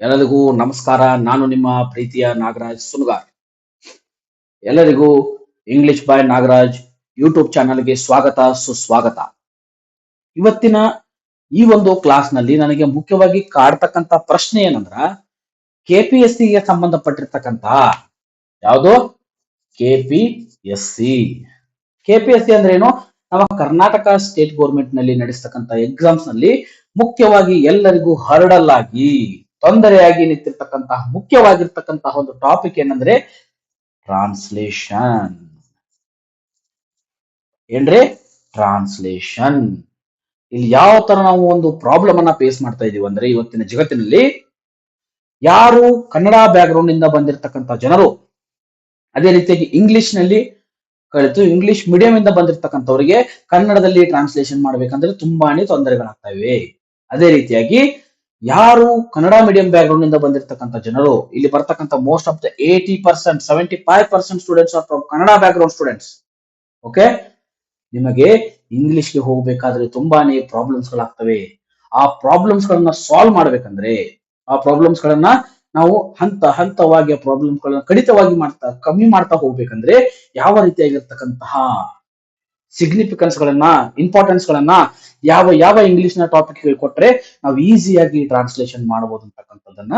ಎಲ್ಲರಿಗೂ ನಮಸ್ಕಾರ. ನಾನು ನಿಮ್ಮ ಪ್ರೀತಿಯ ನಾಗರಾಜ್ ಸುನ್ಗಾರ್. ಎಲ್ಲರಿಗೂ ಇಂಗ್ಲಿಷ್ ಬೈ ನಾಗರಾಜ್ ಯೂಟ್ಯೂಬ್ ಚಾನಲ್ಗೆ ಸ್ವಾಗತ ಸುಸ್ವಾಗತ. ಇವತ್ತಿನ ಈ ಒಂದು ಕ್ಲಾಸ್ ನಲ್ಲಿ ನನಗೆ ಮುಖ್ಯವಾಗಿ ಕಾಡ್ತಕ್ಕಂತ ಪ್ರಶ್ನೆ ಏನಂದ್ರ KPSC ಗೆ ಸಂಬಂಧಪಟ್ಟಿರ್ತಕ್ಕಂತ ಯಾವುದು KPSC. KPSC ಅಂದ್ರೆ ಏನು? ನಮ್ಮ ಕರ್ನಾಟಕ ಸ್ಟೇಟ್ ಗೌರ್ಮೆಂಟ್ ನಲ್ಲಿ ನಡೆಸ್ತಕ್ಕಂತ ಎಕ್ಸಾಮ್ಸ್ ನಲ್ಲಿ ಮುಖ್ಯವಾಗಿ ಎಲ್ಲರಿಗೂ ಹರ್ಡಲ್ ಆಗಿ ತೊಂದರೆಯಾಗಿ ನಿಂತಿರ್ತಕ್ಕಂತಹ ಮುಖ್ಯವಾಗಿರ್ತಕ್ಕಂತಹ ಒಂದು ಟಾಪಿಕ್ ಏನಂದ್ರೆ ಟ್ರಾನ್ಸ್ಲೇಷನ್. ಏನ್ರಿ? ಟ್ರಾನ್ಸ್ಲೇಷನ್. ಇಲ್ಲಿ ಯಾವ ತರ ನಾವು ಒಂದು ಪ್ರಾಬ್ಲಮ್ ಅನ್ನ ಫೇಸ್ ಮಾಡ್ತಾ ಇದೀವಿ ಅಂದ್ರೆ ಇವತ್ತಿನ ಜಗತ್ತಿನಲ್ಲಿ ಯಾರು ಕನ್ನಡ ಬ್ಯಾಕ್ ಗ್ರೌಂಡ್ ಇಂದ ಬಂದಿರತಕ್ಕಂತ ಜನರು, ಅದೇ ರೀತಿಯಾಗಿ ಇಂಗ್ಲಿಷ್ ನಲ್ಲಿ ಕಲಿತು ಇಂಗ್ಲಿಷ್ ಮೀಡಿಯಂ ಇಂದ ಬಂದಿರತಕ್ಕಂಥವರಿಗೆ ಕನ್ನಡದಲ್ಲಿ ಟ್ರಾನ್ಸ್ಲೇಷನ್ ಮಾಡ್ಬೇಕಂದ್ರೆ ತುಂಬಾನೇ ತೊಂದರೆಗಳಾಗ್ತಾ ಇವೆ. ಅದೇ ರೀತಿಯಾಗಿ ಯಾರು ಕನ್ನಡ ಮೀಡಿಯಂ ಬ್ಯಾಕ್ ಗ್ರೌಂಡ್ ಇಂದ ಬಂದಿರತಕ್ಕಂತ ಜನರು, ಇಲ್ಲಿ ಬರ್ತಕ್ಕಂಥ most of the 80%, 75% students are from Kannada back ground students. Okay, ನಿಮಗೆ ಇಂಗ್ಲಿಷ್ ಗೆ ಹೋಗ್ಬೇಕಾದ್ರೆ ತುಂಬಾನೇ ಪ್ರಾಬ್ಲಮ್ಸ್ ಗಳಾಗ್ತವೆ. ಆ ಪ್ರಾಬ್ಲಮ್ಸ್ ಗಳನ್ನ ಸಾಲ್ವ್ ಮಾಡ್ಬೇಕಂದ್ರೆ, ಆ ಪ್ರಾಬ್ಲಮ್ಸ್ ಗಳನ್ನ ನಾವು ಹಂತ ಹಂತವಾಗಿ ಆ ಪ್ರಾಬ್ಲಮ್ ಗಳನ್ನ ಕಡಿತವಾಗಿ ಕಮ್ಮಿ ಮಾಡ್ತಾ ಹೋಗ್ಬೇಕಂದ್ರೆ ಯಾವ ರೀತಿಯಾಗಿರ್ತಕ್ಕಂತಹ ಸಿಗ್ನಿಫಿಕೆನ್ಸ್ ಗಳನ್ನ, ಇಂಪಾರ್ಟೆನ್ಸ್ ಗಳನ್ನ ಯಾವ ಯಾವ ಇಂಗ್ಲಿಷ್ ನ ಟಾಪಿಕ್ ಕೊಟ್ರೆ ನಾವು ಈಸಿಯಾಗಿ ಟ್ರಾನ್ಸ್ಲೇಷನ್ ಮಾಡಬಹುದು ಅಂತಕ್ಕಂಥದ್ದನ್ನ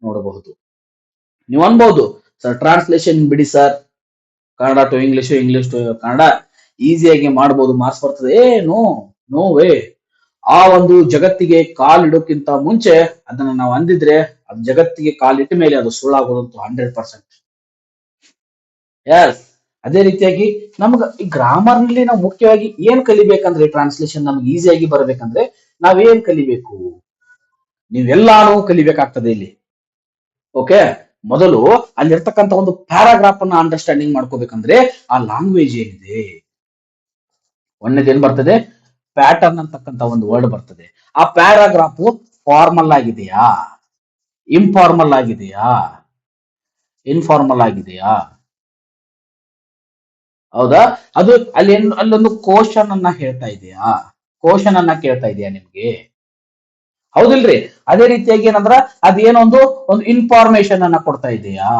ನೋಡಬಹುದು. ನೀವು ಅನ್ಬಹುದು, ಸರ್ ಟ್ರಾನ್ಸ್ಲೇಷನ್ ಬಿಡಿ sir, Kannada to English, English to Kannada ಈಸಿಯಾಗಿ ಮಾಡಬಹುದು, ಮಾರ್ಕ್ಸ್ ಬರ್ತದೆ. No no way. ಆ ಒಂದು ಜಗತ್ತಿಗೆ ಕಾಲಿಡೋಕ್ಕಿಂತ ಮುಂಚೆ ಅದನ್ನ ನಾವು ಅಂದಿದ್ರೆ ಅದು ಜಗತ್ತಿಗೆ ಕಾಲಿಟ್ಟ ಮೇಲೆ ಅದು ಸುಳ್ಳಾಗೋದಂತೂ 100%. ಎಸ್. ಅದೇ ರೀತಿಯಾಗಿ ನಮ್ಗೆ ಈ ಗ್ರಾಮರ್ ನಲ್ಲಿ ನಾವು ಮುಖ್ಯವಾಗಿ ಏನ್ ಕಲಿಬೇಕಂದ್ರೆ, ಟ್ರಾನ್ಸ್ಲೇಷನ್ ನಮ್ಗೆ ಈಸಿಯಾಗಿ ಬರಬೇಕಂದ್ರೆ ನಾವೇನ್ ಕಲಿಬೇಕು? ನೀವೆಲ್ಲಾನು ಕಲಿಬೇಕಾಗ್ತದೆ ಇಲ್ಲಿ. ಓಕೆ, ಮೊದಲು ಅಲ್ಲಿರ್ತಕ್ಕಂಥ ಒಂದು ಪ್ಯಾರಾಗ್ರಾಫ್ ಅನ್ನ ಅಂಡರ್ಸ್ಟ್ಯಾಂಡಿಂಗ್ ಮಾಡ್ಕೋಬೇಕಂದ್ರೆ ಆ ಲ್ಯಾಂಗ್ವೇಜ್ ಏನಿದೆ, ಒಂದೇದು ಏನ್ ಬರ್ತದೆ, ಪ್ಯಾಟರ್ನ್ ಅಂತಕ್ಕಂಥ ಒಂದು ವರ್ಡ್ ಬರ್ತದೆ. ಆ ಪ್ಯಾರಾಗ್ರಾಫ್ ಫಾರ್ಮಲ್ ಆಗಿದೆಯಾ, ಇಂಫಾರ್ಮಲ್ ಆಗಿದೆಯಾ, ಇನ್ಫಾರ್ಮಲ್ ಆಗಿದೆಯಾ? ಹೌದಾ? ಅದು ಅಲ್ಲೊಂದು ಕ್ವಶನ್ ಅನ್ನ ಹೇಳ್ತಾ ಇದೆಯಾ, ಕ್ವಶನ್ ಅನ್ನ ಕೇಳ್ತಾ ಇದೆಯಾ ನಿಮ್ಗೆ? ಹೌದಿಲ್ರಿ? ಅದೇ ರೀತಿಯಾಗಿ ಏನಂದ್ರ ಅದೇನೊಂದು ಇನ್ಫಾರ್ಮೇಶನ್ ಅನ್ನ ಕೊಡ್ತಾ ಇದೆಯಾ?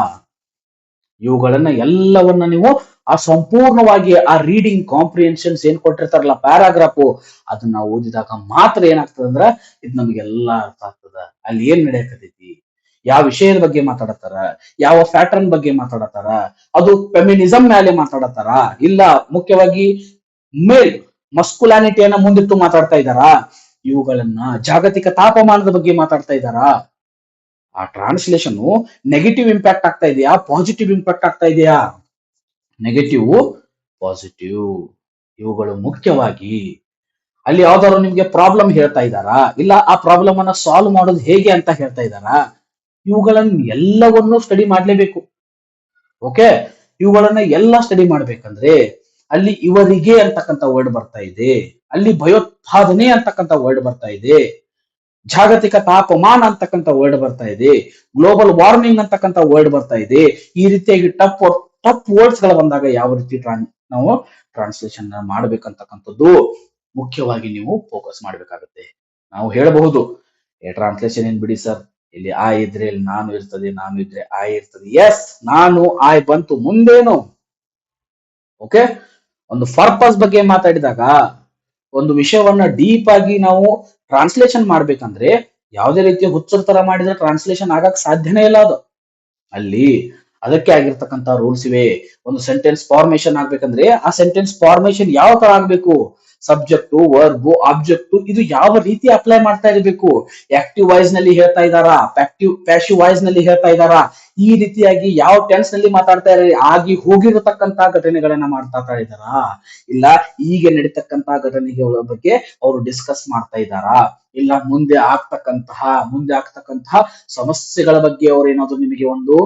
ಇವುಗಳನ್ನ ಎಲ್ಲವನ್ನ ನೀವು ಆ ಸಂಪೂರ್ಣವಾಗಿ ಆ ರೀಡಿಂಗ್ ಕಾಂಪ್ರಿಹೆನ್ಷನ್ಸ್ ಏನ್ ಕೊಟ್ಟಿರ್ತಾರಲ್ಲ ಪ್ಯಾರಾಗ್ರಾಫ್, ಅದನ್ನ ಓದಿದಾಗ ಮಾತ್ರ ಏನಾಗ್ತದ ಅಂದ್ರ ಇದು ನಮ್ಗೆಲ್ಲ ಅರ್ಥ ಆಗ್ತದ. ಅಲ್ಲಿ ಏನ್ ನಡೆಯಕತೈತಿ, ಯಾವ ವಿಷಯದ ಬಗ್ಗೆ ಮಾತಾಡತಾರ, ಯಾವ ಪ್ಯಾಟರ್ನ್ ಬಗ್ಗೆ ಮಾತಾಡತಾರ, ಅದು ಫೆಮಿನಿಸಂ ಮೇಲೆ ಮಾತಾಡತಾರ, ಇಲ್ಲ ಮುಖ್ಯವಾಗಿ ಮೇಲ್ ಮಸ್ಕುಲಾನಿಟಿಯನ್ನ ಮುಂದಿಟ್ಟು ಮಾತಾಡ್ತಾ ಇದ್ದಾರ, ಇವುಗಳನ್ನ ಜಾಗತಿಕ ತಾಪಮಾನದ ಬಗ್ಗೆ ಮಾತಾಡ್ತಾ ಇದ್ದಾರಾ? ಆ ಟ್ರಾನ್ಸ್ಲೇಷನ್ ನೆಗೆಟಿವ್ ಇಂಪ್ಯಾಕ್ಟ್ ಆಗ್ತಾ ಇದೆಯಾ, ಪಾಸಿಟಿವ್ ಇಂಪ್ಯಾಕ್ಟ್ ಆಗ್ತಾ ಇದೆಯಾ? ನೆಗೆಟಿವ್, ಪಾಸಿಟಿವ್, ಇವುಗಳು ಮುಖ್ಯವಾಗಿ. ಅಲ್ಲಿ ಯಾವ್ದಾದ್ರು ನಿಮ್ಗೆ ಪ್ರಾಬ್ಲಮ್ ಹೇಳ್ತಾ ಇದ್ದಾರಾ, ಇಲ್ಲ ಆ ಪ್ರಾಬ್ಲಮ್ ಅನ್ನ ಸಾಲ್ವ್ ಮಾಡೋದು ಹೇಗೆ ಅಂತ ಹೇಳ್ತಾ ಇದ್ದಾರಾ? ಇವುಗಳನ್ನ ಎಲ್ಲವನ್ನೂ ಸ್ಟಡಿ ಮಾಡ್ಲೇಬೇಕು. ಓಕೆ, ಇವುಗಳನ್ನ ಎಲ್ಲ ಸ್ಟಡಿ ಮಾಡ್ಬೇಕಂದ್ರೆ ಅಲ್ಲಿ ಇವರಿಗೆ ಅಂತಕ್ಕಂಥ ವರ್ಡ್ ಬರ್ತಾ ಇದೆ, ಅಲ್ಲಿ ಭಯೋತ್ಪಾದನೆ ಅಂತಕ್ಕಂಥ ವರ್ಡ್ ಬರ್ತಾ ಇದೆ, ಜಾಗತಿಕ ತಾಪಮಾನ ಅಂತಕ್ಕಂಥ ವರ್ಡ್ ಬರ್ತಾ ಇದೆ, ಗ್ಲೋಬಲ್ ವಾರ್ಮಿಂಗ್ ಅಂತಕ್ಕಂಥ ವರ್ಡ್ ಬರ್ತಾ ಇದೆ. ಈ ರೀತಿಯಾಗಿ ಟಫ್ ವರ್ಡ್ಸ್ ಗಳು ಬಂದಾಗ ಯಾವ ರೀತಿ ನಾವು ಟ್ರಾನ್ಸ್ಲೇಷನ್ ಮಾಡ್ಬೇಕಂತಕ್ಕಂಥದ್ದು ಮುಖ್ಯವಾಗಿ ನೀವು ಫೋಕಸ್ ಮಾಡ್ಬೇಕಾಗುತ್ತೆ. ನಾವು ಹೇಳಬಹುದು, ಟ್ರಾನ್ಸ್ಲೇಷನ್ ಏನ್ ಬಿಡಿ ಸರ್, ಇಲ್ಲಿ ಆ ಇದ್ರೆ ಇಲ್ಲಿ ನಾನು ಇರ್ತದೆ, ನಾನು ಇದ್ರೆ ಆ ಇರ್ತದೆ. ಎಸ್, ನಾನು ಆಯ್ ಬಂತು, ಮುಂದೇನು? ಓಕೆ, ಒಂದು ಪರ್ಪಸ್ ಬಗ್ಗೆ ಮಾತಾಡಿದಾಗ ಒಂದು ವಿಷಯವನ್ನ ಡೀಪ್ ಆಗಿ ನಾವು ಟ್ರಾನ್ಸ್ಲೇಷನ್ ಮಾಡ್ಬೇಕಂದ್ರೆ ಯಾವುದೇ ರೀತಿಯ ಹುಚ್ಚರ ತರ ಮಾಡಿದ್ರೆ ಟ್ರಾನ್ಸ್ಲೇಷನ್ ಆಗಕ್ ಸಾಧ್ಯನೇ ಇಲ್ಲ. ಅದು ಅಲ್ಲಿ ಅದಕ್ಕೆ ಆಗಿರ್ತಕ್ಕಂತ ರೂಲ್ಸ್ ಇವೆ. ಒಂದು ಸೆಂಟೆನ್ಸ್ ಫಾರ್ಮೇಶನ್ ಆಗ್ಬೇಕಂದ್ರೆ ಆ ಸೆಂಟೆನ್ಸ್ ಫಾರ್ಮೇಶನ್ ಯಾವ ತರ ಆಗ್ಬೇಕು, ಸಬ್ಜೆಕ್ಟ್, ವರ್ಬ್, ಆಬ್ಜೆಕ್ಟ್, ಇದು ಯಾವ ರೀತಿ ಅಪ್ಲೈ ಮಾಡ್ತಾ ಇರಬೇಕು, ಆಕ್ಟಿವ್ ವಾಯ್ಸ್ ನಲ್ಲಿ ಹೇಳ್ತಾ ಇದ್ದಾರಾ, ಪ್ಯಾಸಿವ್ ವಾಯ್ಸ್ ನಲ್ಲಿ ಹೇಳ್ತಾ ಇದ್ದಾರಾ, ಈ ರೀತಿಯಾಗಿ ಯಾವ ಟೆನ್ಸ್ ನಲ್ಲಿ ಮಾತಾಡ್ತಾ ಇದ್ದಾರೆ, ಆಗಿ ಹೋಗಿರತಕ್ಕಂತ ಘಟನೆಗಳನ್ನ ಮಾಡ್ತಾ ಇದ್ದಾರಾ, ಇಲ್ಲ ಈಗ ನಡೀತಕ್ಕಂತ ಘಟನೆಗಳ ಬಗ್ಗೆ ಅವರು ಡಿಸ್ಕಸ್ ಮಾಡ್ತಾ ಇದ್ದಾರಾ, ಇಲ್ಲ ಮುಂದೆ ಆಗ್ತಕ್ಕಂತಹ ಸಮಸ್ಯೆಗಳ ಬಗ್ಗೆ ಅವ್ರು ಏನಾದ್ರು ನಿಮಗೆ ಒಂದು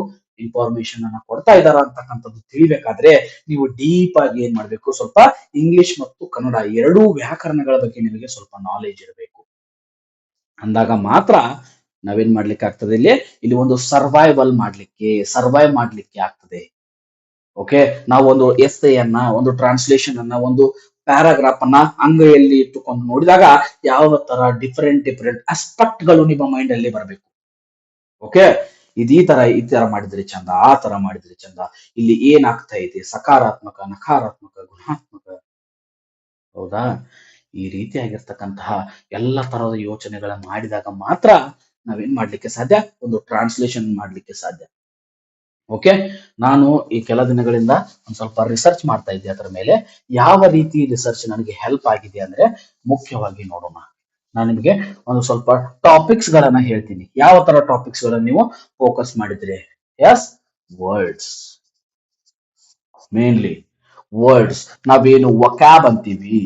ಇನ್ಫಾರ್ಮೇಶನ್ ಅನ್ನ ಕೊಡ್ತಾ ಇದ್ದಾರಾ ಅಂತಕ್ಕಂಥದ್ದು ತಿಳಿಬೇಕಾದ್ರೆ ನೀವು ಡೀಪ್ ಆಗಿ ಏನ್ ಮಾಡ್ಬೇಕು, ಸ್ವಲ್ಪ ಇಂಗ್ಲಿಷ್ ಮತ್ತು ಕನ್ನಡ ಎರಡೂ ವ್ಯಾಕರಣಗಳ ಬಗ್ಗೆ ನಿಮಗೆ ಸ್ವಲ್ಪ ನಾಲೆಜ್ ಇರಬೇಕು. ಅಂದಾಗ ಮಾತ್ರ ನಾವೇನ್ ಮಾಡ್ಲಿಕ್ಕೆ ಆಗ್ತದೆ, ಇಲ್ಲಿ ಒಂದು ಸರ್ವೈವ್ ಮಾಡ್ಲಿಕ್ಕೆ ಆಗ್ತದೆ. ಓಕೆ, ನಾವು ಒಂದು ಎಸ್ಸೆ ಅನ್ನ, ಒಂದು ಟ್ರಾನ್ಸ್ಲೇಷನ್ ಅನ್ನ, ಒಂದು ಪ್ಯಾರಾಗ್ರಾಫ್ ಅನ್ನ ಅಂಗೈಯಲ್ಲಿ ಇಟ್ಟುಕೊಂಡು ನೋಡಿದಾಗ ಯಾವ ತರ ಡಿಫರೆಂಟ್ ಆಸ್ಪೆಕ್ಟ್ ಗಳು ನಿಮ್ಮ ಮೈಂಡ್ ಅಲ್ಲಿ ಬರಬೇಕು. ಓಕೆ, ಈ ತರ ಮಾಡಿದ್ರೆ ಚಂದ, ಆ ತರ ಮಾಡಿದ್ರೆ ಚಂದ, ಇಲ್ಲಿ ಏನಾಗ್ತಾ ಇದೆ, ಸಕಾರಾತ್ಮಕ, ನಕಾರಾತ್ಮಕ, ಗುಣಾತ್ಮಕ. ಹೌದಾ? ಈ ರೀತಿಯಾಗಿರ್ತಕ್ಕಂತಹ ಎಲ್ಲ ತರಹದ ಯೋಚನೆಗಳನ್ನ ಮಾಡಿದಾಗ ಮಾತ್ರ ನಾವೇನ್ ಮಾಡ್ಲಿಕ್ಕೆ ಸಾಧ್ಯ, ಒಂದು ಟ್ರಾನ್ಸ್ಲೇಷನ್ ಮಾಡ್ಲಿಕ್ಕೆ ಸಾಧ್ಯ. ಓಕೆ, ನಾನು ಈ ಕೆಲ ದಿನಗಳಿಂದ ಒಂದ್ ಸ್ವಲ್ಪ ರಿಸರ್ಚ್ ಮಾಡ್ತಾ ಇದ್ದೆ ಅದರ ಮೇಲೆ. ಯಾವ ರೀತಿ ರಿಸರ್ಚ್ ನನಗೆ ಹೆಲ್ಪ್ ಆಗಿದೆ ಅಂದ್ರೆ, ಮುಖ್ಯವಾಗಿ ನೋಡೋಣ. ನಾನು ನಿಮಗೆ ಒಂದು ಸ್ವಲ್ಪ ಟಾಪಿಕ್ಸ್ ಗಳನ್ನ ಹೇಳ್ತೀನಿ. ಯಾವ ತರ ಟಾಪಿಕ್ಸ್ ಗಳನ್ನ ನೀವು ಫೋಕಸ್ ಮಾಡಿದ್ರೆ? Yes, words. Mainly words. ನಾವೇನು ವಕ್ಯಾಬ್ ಅಂತೀವಿ,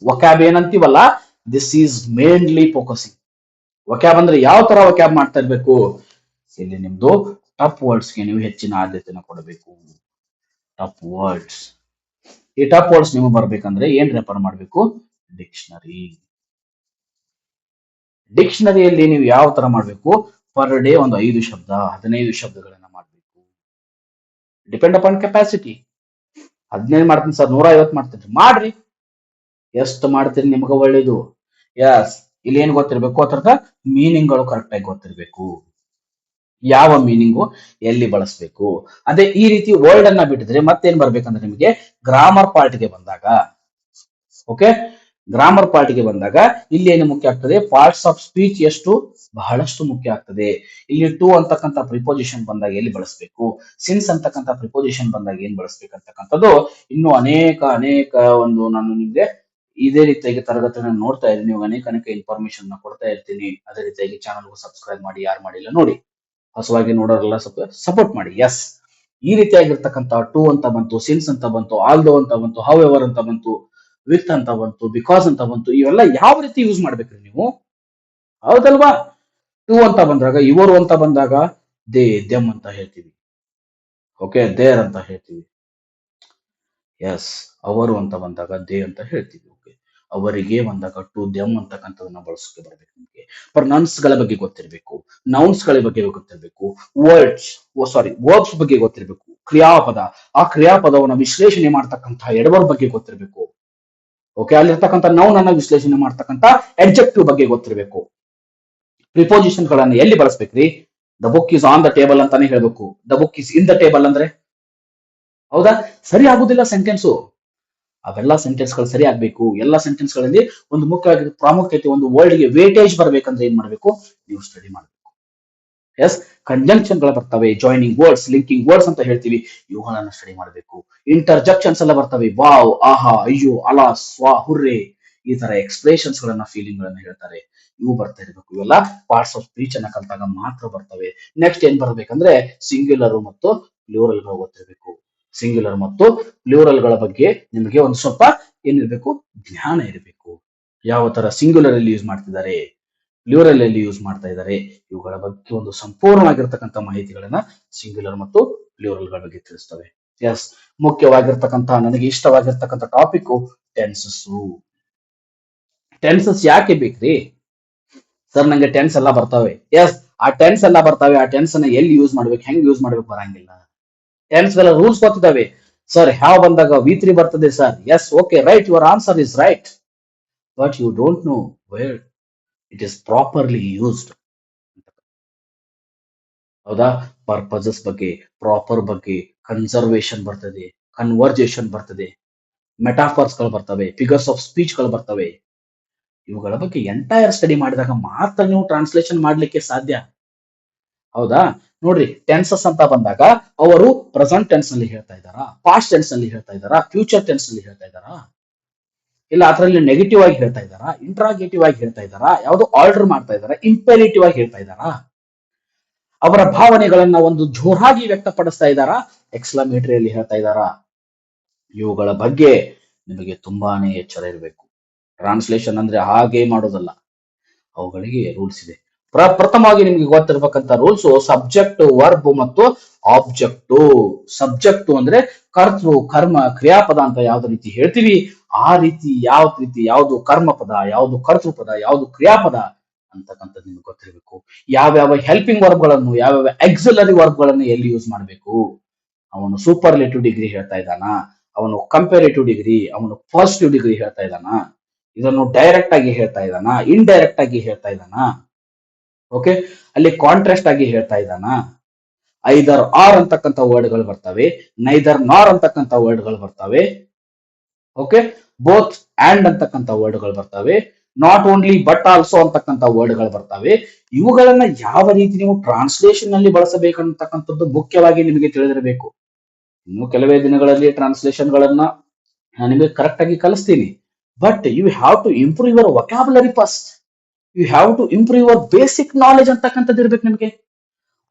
ವಕ್ಯಾಬ್ ಏನಂತೀವಲ್ಲ, this is mainly focusing. Vocab ಅಂದ್ರೆ ಯಾವ ತರ ವಕ್ಯಾಬ್ ಮಾಡ್ತಾ ಇರ್ಬೇಕು? ಇಲ್ಲಿ ನಿಮ್ದು ಟಫ್ ವರ್ಡ್ಸ್ಗೆ ನೀವು ಹೆಚ್ಚಿನ ಆದ್ಯತೆನ ಕೊಡಬೇಕು. Tough words. ಈ ಟಫ್ ವರ್ಡ್ಸ್ ನಿಮಗೆ ಬರ್ಬೇಕಂದ್ರೆ ಏನ್ ರೆಫರ್ ಮಾಡಬೇಕು? ಡಿಕ್ಷನರಿ. ಡಿಕ್ಷನರಿಯಲ್ಲಿ ನೀವು ಯಾವ ತರ ಮಾಡಬೇಕು? ಪರ್ ಡೇ ಒಂದು 5 ಶಬ್ದ, 15 ಶಬ್ದಗಳನ್ನ ಮಾಡಬೇಕು. Depend upon capacity. 15 ಮಾಡ್ತೀನಿ ಸರ್, 150 ಮಾಡ್ತೀನಿ, ಮಾಡ್ರಿ. ಎಷ್ಟು ಮಾಡ್ತೀರಿ ನಿಮ್ಗೆ ಒಳ್ಳೇದು. ಎಸ್, ಇಲ್ಲಿ ಏನ್ ಗೊತ್ತಿರ್ಬೇಕು? ಅದರದ ಮೀನಿಂಗ್ ಗಳು ಕರೆಕ್ಟ್ ಆಗಿ ಗೊತ್ತಿರ್ಬೇಕು. ಯಾವ ಮೀನಿಂಗು ಎಲ್ಲಿ ಬಳಸಬೇಕು. ಅದೇ ಈ ರೀತಿ ವರ್ಡ್ ಅನ್ನ ಬಿಟ್ಟಿದ್ರೆ ಮತ್ತೇನ್ ಬರ್ಬೇಕಂದ್ರೆ ನಿಮಗೆ ಗ್ರಾಮರ್ ಪಾರ್ಟ್ಗೆ ಬಂದಾಗ, ಓಕೆ, ಗ್ರಾಮರ್ ಪಾರ್ಟ್ಗೆ ಬಂದಾಗ ಇಲ್ಲಿ ಏನು ಮುಖ್ಯ ಆಗ್ತದೆ? ಪಾರ್ಟ್ಸ್ ಆಫ್ ಸ್ಪೀಚ್ ಎಷ್ಟು ಬಹಳಷ್ಟು ಮುಖ್ಯ ಆಗ್ತದೆ. ಇಲ್ಲಿ ಟು ಅಂತಕ್ಕಂಥ ಪ್ರಿಪೋಸಿಷನ್ ಬಂದಾಗ ಎಲ್ಲಿ ಬಳಸಬೇಕು, ಸಿನ್ಸ್ ಅಂತಕ್ಕಂಥ ಪ್ರಿಪೋಸಿಷನ್ ಬಂದಾಗ ಏನ್ ಬಳಸ್ಬೇಕಂತಕ್ಕಂಥದ್ದು ಇನ್ನು ಅನೇಕ ಅನೇಕ ಒಂದು ನಾನು ನಿಮ್ಗೆ ಇದೇ ರೀತಿಯಾಗಿ ತರಗತಿಯನ್ನು ನೋಡ್ತಾ ಇದ್ದೀನಿ. ನೀವು ಅನೇಕ ಅನೇಕ ಇನ್ಫಾರ್ಮೇಶನ್ ಕೊಡ್ತಾ ಇರ್ತೀನಿ. ಅದೇ ರೀತಿಯಾಗಿ ಚಾನಲ್ಗೂ ಸಬ್ಸ್ಕ್ರೈಬ್ ಮಾಡಿ, ಯಾರು ಮಾಡಿಲ್ಲ ನೋಡಿ, ಹೊಸವಾಗಿ ನೋಡೋರೆಲ್ಲ ಸಪೋರ್ಟ್ ಮಾಡಿ. ಎಸ್, ಈ ರೀತಿಯಾಗಿರ್ತಕ್ಕಂಥ ಟು ಅಂತ ಬಂತು, ಸಿನ್ಸ್ ಅಂತ ಬಂತು, ಆಲ್ದೋ ಅಂತ ಬಂತು, ಹೌ ಎವರ್ ಅಂತ ಬಂತು, ವಿತ್ ಅಂತ ಬಂತು, ಬಿಕಾಸ್ ಅಂತ ಬಂತು. ಇವೆಲ್ಲ ಯಾವ ರೀತಿ ಯೂಸ್ ಮಾಡ್ಬೇಕ್ರಿ ನೀವು? ಹೌದಲ್ವಾ? ಟು ಅಂತ ಬಂದಾಗ, ಇವರು ಅಂತ ಬಂದಾಗ ದೇ ದೆಮ್ ಅಂತ ಹೇಳ್ತೀವಿ. ಓಕೆ, ದೇರ್ ಅಂತ ಹೇಳ್ತೀವಿ. ಎಸ್, ಅವರು ಅಂತ ಬಂದಾಗ ದೇ ಅಂತ ಹೇಳ್ತೀವಿ. ಓಕೆ, ಅವರಿಗೆ ಬಂದಾಗ ಟು ದೆಮ್ ಅಂತಕ್ಕಂಥದನ್ನ ಬಳಸಕ್ಕೆ ಬರ್ಬೇಕು. ನಿಮಗೆ ಪ್ರೊನೌನ್ಸ್ ಗಳ ಬಗ್ಗೆ ಗೊತ್ತಿರಬೇಕು, ನೌನ್ಸ್ ಗಳ ಬಗ್ಗೆ ಗೊತ್ತಿರಬೇಕು, ವರ್ಬ್ಸ್ ಬಗ್ಗೆ ಗೊತ್ತಿರಬೇಕು, ಕ್ರಿಯಾಪದ, ಆ ಕ್ರಿಯಾಪದವನ್ನ ವಿಶ್ಲೇಷಣೆ ಮಾಡ್ತಕ್ಕಂತಹ ಎಡವರ್ ಬಗ್ಗೆ ಗೊತ್ತಿರಬೇಕು. ಓಕೆ, ಅಲ್ಲಿರ್ತಕ್ಕಂಥ ನೌನ್ ಅನ್ನ ವಿಶ್ಲೇಷಣೆ ಮಾಡ್ತಕ್ಕಂಥ ಅಡ್ಜೆಕ್ಟಿವ್ ಬಗ್ಗೆ ಗೊತ್ತಿರಬೇಕು. ಪ್ರಿಪೋಸಿಷನ್ ಗಳನ್ನ ಎಲ್ಲಿ ಬಳಸ್ಬೇಕ್ರಿ? The book is on the table ಅಂತಾನೆ ಹೇಳ್ಬೇಕು. The book is in the table ಅಂದ್ರೆ ಹೌದಾ? ಸರಿ ಆಗುದಿಲ್ಲ ಸೆಂಟೆನ್ಸು. ಅವೆಲ್ಲ ಸೆಂಟೆನ್ಸ್ ಗಳು ಸರಿ ಆಗ್ಬೇಕು. ಎಲ್ಲ ಸೆಂಟೆನ್ಸ್ ಗಳಲ್ಲಿ ಒಂದು ಮುಖ್ಯವಾಗಿ ಪ್ರಾಮುಖ್ಯತೆ, ಒಂದು ವರ್ಡ್ ಗೆ ವೇಟೇಜ್ ಬರ್ಬೇಕಂದ್ರೆ ಏನ್ ಮಾಡ್ಬೇಕು? ನೀವು ಸ್ಟಡಿ ಮಾಡ್ಬೇಕು. ಎಸ್, ಕಂಜಂಕ್ಷನ್ ಗಳು ಬರ್ತವೆ, ಜಾಯಿನಿಂಗ್ ವರ್ಡ್ಸ್, ಲಿಂಕಿಂಗ್ ವರ್ಡ್ಸ್ ಅಂತ ಹೇಳ್ತೀವಿ, ಇವುಗಳನ್ನ ಸ್ಟಡಿ ಮಾಡಬೇಕು. ಇಂಟರ್ಜೆಕ್ಷನ್ಸ್ ಎಲ್ಲ ಬರ್ತವೆ, ವಾವ್, ಆಹಾ, ಅಯ್ಯೋ, ಅಲಾ, ಸ್ವಾ, ಹುರ್ರೆ, ಈ ತರ ಎಕ್ಸ್ಪ್ರೆಷನ್ಸ್ ಗಳನ್ನ, ಫೀಲಿಂಗ್ ಗಳನ್ನ ಹೇಳ್ತಾರೆ. ಇವು ಬರ್ತಾ ಇರಬೇಕು. ಇವೆಲ್ಲ ಪಾರ್ಟ್ಸ್ ಆಫ್ ಸ್ಪೀಚ್ ಅನ್ನ ಕಲ್ತಾಗ ಮಾತ್ರ ಬರ್ತವೆ. ನೆಕ್ಸ್ಟ್ ಏನ್ ಬರ್ಬೇಕಂದ್ರೆ ಸಿಂಗ್ಯುಲರ್ ಮತ್ತು ಪ್ಲೂರಲ್ ಗಳು ಗೊತ್ತಿರಬೇಕು. ಸಿಂಗ್ಯುಲರ್ ಮತ್ತು ಪ್ಲೂರಲ್ ಗಳ ಬಗ್ಗೆ ನಿಮಗೆ ಒಂದು ಸ್ವಲ್ಪ ಏನಿರಬೇಕು? ಜ್ಞಾನ ಇರಬೇಕು. ಯಾವ ತರ ಸಿಂಗ್ಯುಲರ್ ಅಲ್ಲಿ ಯೂಸ್ ಮಾಡ್ತಿದ್ದಾರೆ, ಪ್ಲೂರಲ್ ಅಲ್ಲಿ ಯೂಸ್ ಮಾಡ್ತಾ ಇದ್ದಾರೆ, ಇವುಗಳ ಬಗ್ಗೆ ಒಂದು ಸಂಪೂರ್ಣವಾಗಿರ್ತಕ್ಕಂಥ ಮಾಹಿತಿಗಳನ್ನ ಸಿಂಗ್ಯುಲರ್ ಮತ್ತು ಪ್ಲೂರಲ್ ಗಳ ಬಗ್ಗೆ ತಿಳಿಸ್ತವೆ. ಎಸ್, ಮುಖ್ಯವಾಗಿರ್ತಕ್ಕಂಥ ನನಗೆ ಇಷ್ಟವಾಗಿರ್ತಕ್ಕಂಥ ಟಾಪಿಕ್ ಟೆನ್ಸಸ್. ಟೆನ್ಸಸ್ ಯಾಕೆ ಬೇಕ್ರಿ ಸರ್? ನಂಗೆ ಟೆನ್ಸ್ ಎಲ್ಲ ಬರ್ತವೆ. ಎಸ್, ಆ ಟೆನ್ಸ್ ಎಲ್ಲ ಬರ್ತವೆ. ಆ ಟೆನ್ಸ್ ಅನ್ನ ಎಲ್ಲಿ ಯೂಸ್ ಮಾಡ್ಬೇಕು, ಹೆಂಗ್ ಯೂಸ್ ಮಾಡ್ಬೇಕು ಬರಂಗಿಲ್ಲ. ಟೆನ್ಸ್ ಗಳ ರೂಲ್ಸ್ ಗೊತ್ತಿದ್ದಾವೆ. ಸರ್, ಹ್ಯಾವ್ ಬಂದಾಗ V3 ಬರ್ತದೆ ಸರ್. Yes, okay, right, your answer is right, but you don't know where it is properly used. ಹೌದಾ? ಪರ್ಪಸಸ್ ಬಗ್ಗೆ, ಪ್ರಾಪರ್ ಬಗ್ಗೆ, ಕನ್ಸರ್ವೇಷನ್ ಬರ್ತದೆ, ಕನ್ವರ್ಜೇಷನ್ ಬರ್ತದೆ, ಮೆಟಾಫರ್ಸ್ ಗಳು ಬರ್ತವೆ, ಫಿಗರ್ಸ್ ಆಫ್ ಸ್ಪೀಚ್ ಗಳು ಬರ್ತವೆ. ಇವುಗಳ ಬಗ್ಗೆ ಎಂಟೈರ್ ಸ್ಟಡಿ ಮಾಡಿದಾಗ ಮಾತ್ರ ನೀವು ಟ್ರಾನ್ಸ್ಲೇಷನ್ ಮಾಡ್ಲಿಕ್ಕೆ ಸಾಧ್ಯ. ಹೌದಾ? ನೋಡ್ರಿ, ಟೆನ್ಸಸ್ ಅಂತ ಬಂದಾಗ ಅವರು ಪ್ರೆಸೆಂಟ್ ಟೆನ್ಸ್ ನಲ್ಲಿ ಹೇಳ್ತಾ ಇದ್ದಾರಾ, ಪಾಸ್ಟ್ ಟೆನ್ಸ್ ನಲ್ಲಿ ಹೇಳ್ತಾ ಇದ್ದಾರಾ, ಫ್ಯೂಚರ್ ಟೆನ್ಸ್ ನಲ್ಲಿ ಹೇಳ್ತಾ ಇದ್ದಾರಾ, ಇಲ್ಲ ಅದರಲ್ಲಿ ನೆಗೆಟಿವ್ ಆಗಿ ಹೇಳ್ತಾ ಇದ್ದಾರಾ, ಇಂಟ್ರಾಗೇಟಿವ್ ಆಗಿ ಹೇಳ್ತಾ ಇದ್ದಾರಾ, ಯಾವುದು ಆರ್ಡರ್ ಮಾಡ್ತಾ ಇದ್ದಾರಾ, ಇಂಪೇರೇಟಿವ್ ಆಗಿ ಹೇಳ್ತಾ ಇದ್ದಾರಾ, ಅವರ ಭಾವನೆಗಳನ್ನ ಒಂದು ಜೋರಾಗಿ ವ್ಯಕ್ತಪಡಿಸ್ತಾ ಇದ್ದಾರಾ, ಎಕ್ಸ್ಕ್ಲಮೇಟರಿಯಲ್ಲಿ ಹೇಳ್ತಾ ಇದ್ದಾರಾ? ಇವುಗಳ ಬಗ್ಗೆ ನಿಮಗೆ ತುಂಬಾನೇ ಎಚ್ಚರ ಇರಬೇಕು. ಟ್ರಾನ್ಸ್ಲೇಷನ್ ಅಂದ್ರೆ ಹಾಗೆ ಮಾಡೋದಲ್ಲ, ಅವುಗಳಿಗೆ ರೂಲ್ಸ್ ಇದೆ. ಪ್ರಥಮವಾಗಿ ನಿಮ್ಗೆ ಗೊತ್ತಿರ್ಬೇಕಂತ ರೂಲ್ಸ್ ಸಬ್ಜೆಕ್ಟ್, ವರ್ಬ್ ಮತ್ತು ಆಬ್ಜೆಕ್ಟ್. ಸಬ್ಜೆಕ್ಟ್ ಅಂದ್ರೆ ಕರ್ತೃ, ಕರ್ಮ, ಕ್ರಿಯಾಪದ ಅಂತ ಯಾವ್ದು ರೀತಿ ಹೇಳ್ತೀವಿ, ಆ ರೀತಿ ಯಾವ್ದು ಕರ್ಮ ಪದ, ಯಾವ್ದು ಕರ್ತೃ ಪದ, ಯಾವ್ದು ಕ್ರಿಯಾಪದ ಅಂತಕ್ಕಂಥದ್ದು ನಿಮ್ಗೆ ಗೊತ್ತಿರಬೇಕು. ಯಾವ್ಯಾವ ಹೆಲ್ಪಿಂಗ್ ವರ್ಬ್ ಗಳನ್ನು, ಯಾವ್ಯಾವ ಎಕ್ಸಿಲರಿ ವರ್ಬ್ ಗಳನ್ನು ಎಲ್ಲಿ ಯೂಸ್ ಮಾಡಬೇಕು. ಅವನು ಸೂಪರ್ಲೇಟಿವ್ ಡಿಗ್ರಿ ಹೇಳ್ತಾ ಇದ್ದಾನ, ಅವನು ಕಂಪೇರೇಟಿವ್ ಡಿಗ್ರಿ, ಅವನು ಪಾಸಿಟಿವ್ ಡಿಗ್ರಿ ಹೇಳ್ತಾ ಇದ್ದಾನ, ಇದನ್ನು ಡೈರೆಕ್ಟ್ ಆಗಿ ಹೇಳ್ತಾ ಇದ್ದಾನ, ಇಂಡೈರೆಕ್ಟ್ ಆಗಿ ಹೇಳ್ತಾ ಇದ್ದಾನ. ಓಕೆ, ಅಲ್ಲಿ ಕಾಂಟ್ರಾಸ್ಟ್ ಆಗಿ ಹೇಳ್ತಾ ಇದ್ದಾನ. ಐದರ್ ಆರ್ ಅಂತಕ್ಕಂಥ ವರ್ಡ್ಗಳು ಬರ್ತವೆ, ನೈದರ್ ನಾರ್ ಅಂತಕ್ಕಂಥ ವರ್ಡ್ಗಳು ಬರ್ತವೆ. ಓಕೆ, ಬೋತ್ ಅಂಡ್ ಅಂತಕ್ಕಂಥ ವರ್ಡ್ಗಳು ಬರ್ತವೆ, ನಾಟ್ ಓನ್ಲಿ ಬಟ್ ಆಲ್ಸೋ ಅಂತಕ್ಕಂಥ ವರ್ಡ್ಗಳು ಬರ್ತವೆ. ಇವುಗಳನ್ನ ಯಾವ ರೀತಿ ನೀವು ಟ್ರಾನ್ಸ್ಲೇಷನ್ ನಲ್ಲಿ ಬಳಸಬೇಕಂತಕ್ಕಂಥದ್ದು ಮುಖ್ಯವಾಗಿ ನಿಮಗೆ ತಿಳಿದಿರಬೇಕು. ಇನ್ನು ಕೆಲವೇ ದಿನಗಳಲ್ಲಿ ಟ್ರಾನ್ಸ್ಲೇಷನ್ ಗಳನ್ನ ನಾನು ನಿಮಗೆ ಕರೆಕ್ಟ್ ಆಗಿ ಕಲಿಸ್ತೀನಿ. But you have to improve your vocabulary first. You have to improve your basic knowledge ಅಂತಕ್ಕಂಥದ್ದು ಇರ್ಬೇಕು ನಿಮಗೆ.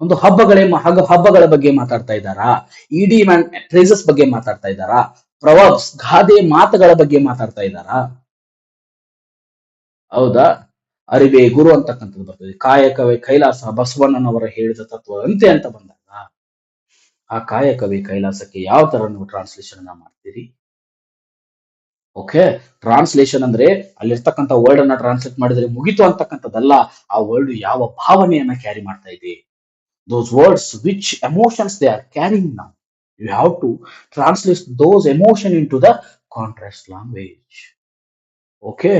ಒಂದು ಹಬ್ಬಗಳ ಬಗ್ಗೆ ಮಾತಾಡ್ತಾ ಇದ್ದಾರಾ, ಇಡಿ ಫ್ರೇಸಸ್ ಬಗ್ಗೆ ಮಾತಾಡ್ತಾ ಇದ್ದಾರಾ, ಪ್ರವರ್ಬ್ಸ್ ಗಾದೆ ಮಾತುಗಳ ಬಗ್ಗೆ ಮಾತಾಡ್ತಾ ಇದ್ದಾರಾ? ಹೌದಾ? ಅರಿವೆ ಗುರು ಅಂತಕ್ಕಂಥದ್ದು ಬರ್ತದೆ, ಕಾಯಕವೇ ಕೈಲಾಸ ಬಸವಣ್ಣನವರ ಹೇಳಿದ ತತ್ವದಂತೆ ಅಂತ ಬಂದಾಗ ಆ ಕಾಯಕವೇ ಕೈಲಾಸಕ್ಕೆ ಯಾವ ತರ ನೀವು ಟ್ರಾನ್ಸ್ಲೇಷನ್ ಅನ್ನ ಮಾಡ್ತೀರಿ? ಓಕೆ, ಟ್ರಾನ್ಸ್ಲೇಷನ್ ಅಂದ್ರೆ ಅಲ್ಲಿರ್ತಕ್ಕಂಥ ವರ್ಡ್ ಅನ್ನ ಟ್ರಾನ್ಸ್ಲೇಟ್ ಮಾಡಿದ್ರೆ ಮುಗಿತು ಅಂತಕ್ಕಂಥದ್ದಲ್ಲ. ಆ ವರ್ಡ್ ಯಾವ ಭಾವನೆಯನ್ನ ಕ್ಯಾರಿ ಮಾಡ್ತಾ ಇದೆ, those words which emotions they are carrying now, you have to translate those emotion into the contrast language. Okay,